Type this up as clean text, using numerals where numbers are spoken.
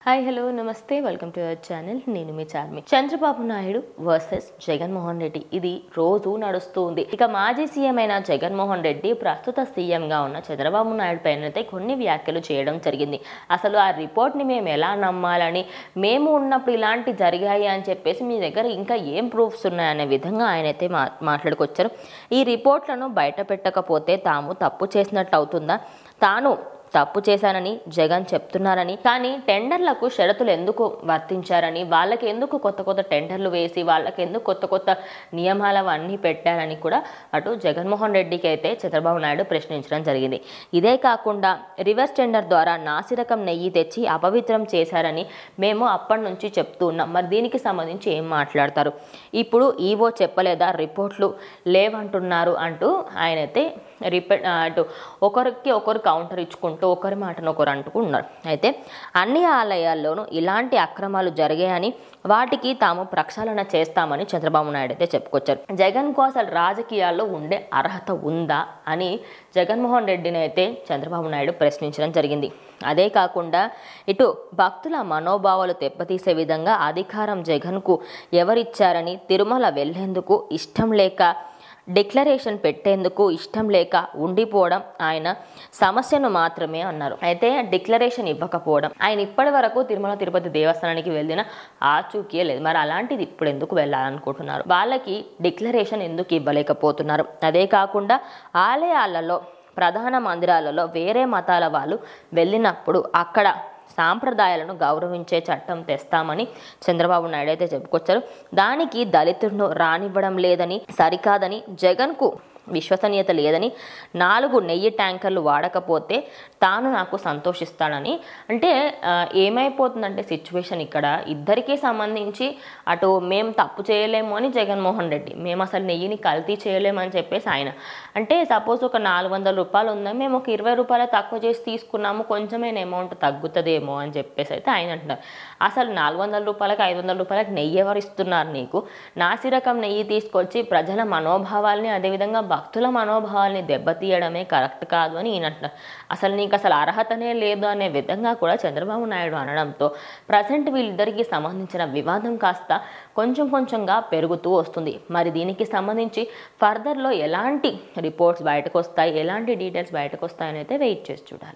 Hi hello నమస్తే welcome to your channel. నేను మీ Charmi. Chandrababu Naidu versus Jaganmohan Reddy ఇది రోజు నడుస్తూ ఉంది. ఇక మాజీ సీఎం అయిన జగన్మోహన్ రెడ్డి ప్రస్తుత సీఎంగా ఉన్న చంద్రబాబు నాయుడు పైన అయితే కొన్ని వ్యాఖ్యలు చేయడం జరిగింది. అసలు ఆ రిపోర్ట్ని మేము ఎలా నమ్మాలని, మేము ఉన్నప్పుడు ఇలాంటి జరిగాయి అని చెప్పేసి మీ దగ్గర ఇంకా ఏం ప్రూఫ్స్ ఉన్నాయనే విధంగా ఆయన అయితే మాట్లాడుకొచ్చారు. ఈ రిపోర్ట్లను బయట పెట్టకపోతే తాము తప్పు చేసినట్టు అవుతుందా, తాను తప్పు చేశానని జగన్ చెప్తున్నారని, కానీ టెండర్లకు షరతులు ఎందుకు వర్తించారని, వాళ్ళకి ఎందుకు కొత్త కొత్త టెండర్లు వేసి వాళ్ళకి ఎందుకు కొత్త కొత్త నియమాలు అవన్నీ పెట్టారని కూడా అటు జగన్మోహన్ రెడ్డికి అయితే చంద్రబాబు నాయుడు ప్రశ్నించడం జరిగింది. ఇదే కాకుండా రివర్స్ టెండర్ ద్వారా నాసిరకం నెయ్యి తెచ్చి అపవిత్రం చేశారని మేము అప్పటి నుంచి చెప్తూ ఉన్నాం. మరి దీనికి సంబంధించి ఏం మాట్లాడతారు? ఇప్పుడు ఈవో చెప్పలేదా, రిపోర్ట్లు లేవంటున్నారు అంటూ ఆయనైతే అటు ఒకరికి ఒకరు కౌంటర్ ఇచ్చుకుంటూ ఒకరి మాటను ఒకరు అంటుకున్నారు. అయితే అన్ని ఆలయాల్లోనూ ఇలాంటి అక్రమాలు జరిగాయని, వాటికి తాము ప్రక్షాళన చేస్తామని చంద్రబాబు నాయుడు అయితే చెప్పుకొచ్చారు. జగన్కు అసలు రాజకీయాల్లో ఉండే అర్హత ఉందా అని జగన్మోహన్ రెడ్డిని అయితే చంద్రబాబు నాయుడు ప్రశ్నించడం జరిగింది. అదే కాకుండా ఇటు భక్తుల మనోభావాలు దెబ్బతీసే విధంగా అధికారం జగన్కు ఎవరిచ్చారని, తిరుమల వెళ్లేందుకు ఇష్టం లేక, డిక్లరేషన్ పెట్టేందుకు ఇష్టం లేక ఉండిపోవడం ఆయన సమస్యను మాత్రమే అన్నారు. అయితే డిక్లరేషన్ ఇవ్వకపోవడం, ఆయన ఇప్పటి వరకు తిరుమల తిరుపతి దేవస్థానానికి వెళ్ళిన ఆచూకీ లేదు. మరి అలాంటిది ఇప్పుడు ఎందుకు వెళ్ళాలనుకుంటున్నారు? వాళ్ళకి డిక్లరేషన్ ఎందుకు ఇవ్వలేకపోతున్నారు? అదే కాకుండా ఆలయాలలో, ప్రధాన మందిరాలలో వేరే మతాల వాళ్ళు వెళ్ళినప్పుడు అక్కడ సాంప్రదాయాలను గౌరవించే చట్టం తెస్తామని చంద్రబాబు నాయుడు అయితే చెప్పుకొచ్చారు. దానికి దళితులను రానివ్వడం లేదని, సరికాదని, జగన్కు విశ్వసనీయత లేదని, 4 నెయ్యి ట్యాంకర్లు వాడకపోతే తాను నాకు సంతోషిస్తానని, అంటే ఏమైపోతుందంటే సిచ్యువేషన్ ఇక్కడ ఇద్దరికీ సంబంధించి అటు మేము తప్పు చేయలేము అని జగన్మోహన్ రెడ్డి, మేము అసలు నెయ్యిని కల్తీ చేయలేమని చెప్పేసి ఆయన, అంటే సపోజ్ ఒక 400 రూపాయలు ఉందని మేము ఒక 20 రూపాయలు తక్కువ చేసి తీసుకున్నాము, కొంచెమైన అమౌంట్ తగ్గుతుందేమో అని చెప్పేసి అయితే ఆయన అంటున్నారు. అసలు 400 రూపాయలకి 500 రూపాయలకి నెయ్యి ఎవరు ఇస్తున్నారు నీకు? నాసిరకం నెయ్యి తీసుకొచ్చి ప్రజల మనోభావాల్ని, అదేవిధంగా భక్తుల మనోభావాల్ని దెబ్బతీయడమే కరెక్ట్ కాదు అని ఈయన అంటున్నారు. అసలు నీకు అసలు అర్హతనే లేదు అనే విధంగా కూడా చంద్రబాబు నాయుడు అనడంతో ప్రజెంట్ వీళ్ళిద్దరికీ సంబంధించిన వివాదం కాస్త కొంచెం కొంచెంగా పెరుగుతూ వస్తుంది. మరి దీనికి సంబంధించి ఫర్దర్లో ఎలాంటి రిపోర్ట్స్ బయటకు వస్తాయి, ఎలాంటి డీటెయిల్స్ బయటకు వస్తాయని అయితే వెయిట్ చేసి చూడాలి.